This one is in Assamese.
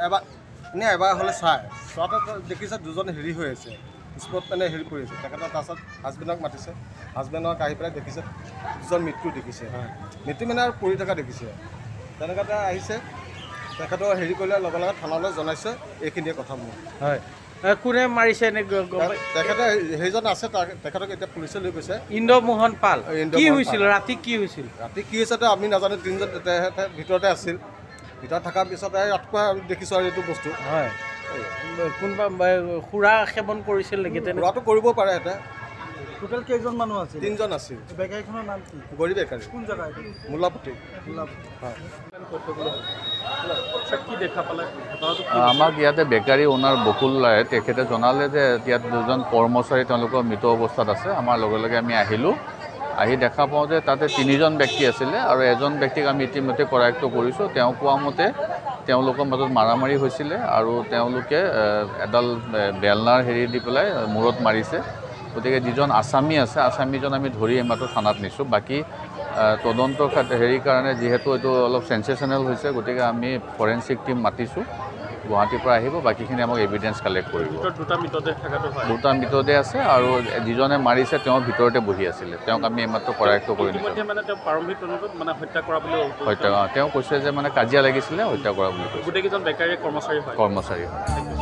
এবাৰ হ'লে চোৱাতে দেখিছে দুজন হেৰি হৈ আছে স্পট মানে হেৰি পৰিছে তেখেতৰ তাৰপাছত হাজবেণ্ডক মাতিছে হাজবেণ্ডক আহি পেলাই দেখিছে দুজন মৃত্যু দেখিছে মৃত্যু মানে আৰু পৰি থকা দেখিছে তেনেকুৱাতে আহিছে তেখেতৰ হেৰি কৰিলে লগে লগে থানালৈ জনাইছে এইখিনিয়ে কথা মোৰ হয় কোনে মাৰিছে এনে তেখেতে সেইজন আছে তেখেতক এতিয়া পুলিচে লৈ গৈছে ইন্দ্ৰমোহন পাল কি হৈছিল ৰাতি কি হৈছিল ৰাতি কি হৈছে আমি নাজানো তিনিজন ভিতৰতে আছিল ভিতৰত থকাৰ পিছতে ৰাতিপুৱা দেখিছোঁ আৰু এইটো বস্তু হয় কোনোবা সুৰা সেৱন কৰিছিল নেকি সুৰাটো কৰিব পাৰে এটা টোটেল কেইজন মানুহ আছিল তিনিজন আছিল বেকাৰীখনৰ নাম কি গৌৰী বেকাৰী কোন জেগা মোলাপতি হয় আমাক ইয়াতে বেকাৰী অনাৰ বকুল ৰায়ে তেখেতে জনালে যে ইয়াত দুজন কৰ্মচাৰী তেওঁলোকৰ মৃত অৱস্থাত আছে আমাৰ লগে লগে আমি আহিলোঁ আহি দেখা পাওঁ যে তাতে তিনিজন ব্যক্তি আছিলে আৰু এজন ব্যক্তিক আমি ইতিমধ্যে কৰায়ত্ব কৰিছোঁ তেওঁ কোৱা মতে তেওঁলোকৰ মাজত মাৰামাৰি হৈছিলে আৰু তেওঁলোকে এডাল বেলনাৰ হেৰি দি পেলাই মূৰত মাৰিছে গতিকে যিজন আছামী আছে আছামীজন আমি ধৰি এইমাত্ৰ থানাত নিছোঁ বাকী তদন্তৰ হেৰিৰ কাৰণে যিহেতু এইটো অলপ চেঞ্চেশ্যনেল হৈছে গতিকে আমি ফৰেনচিক টীম মাতিছোঁ গুৱাহাটীৰ পৰা আহিব বাকীখিনি আমাক এভিডেঞ্চ কালেক্ট কৰিব দুটা মৃতদেহ আছে আৰু যিজনে মাৰিছে তেওঁ ভিতৰতে বহি আছিলে তেওঁক আমি এইমাত্ৰ কৰায়ত্ব কৰি দিছোঁ হত্যা তেওঁ কৈছে যে মানে কাজিয়া লাগিছিলে হত্যা কৰা বুলি কৈছে কৰ্মচাৰী হয়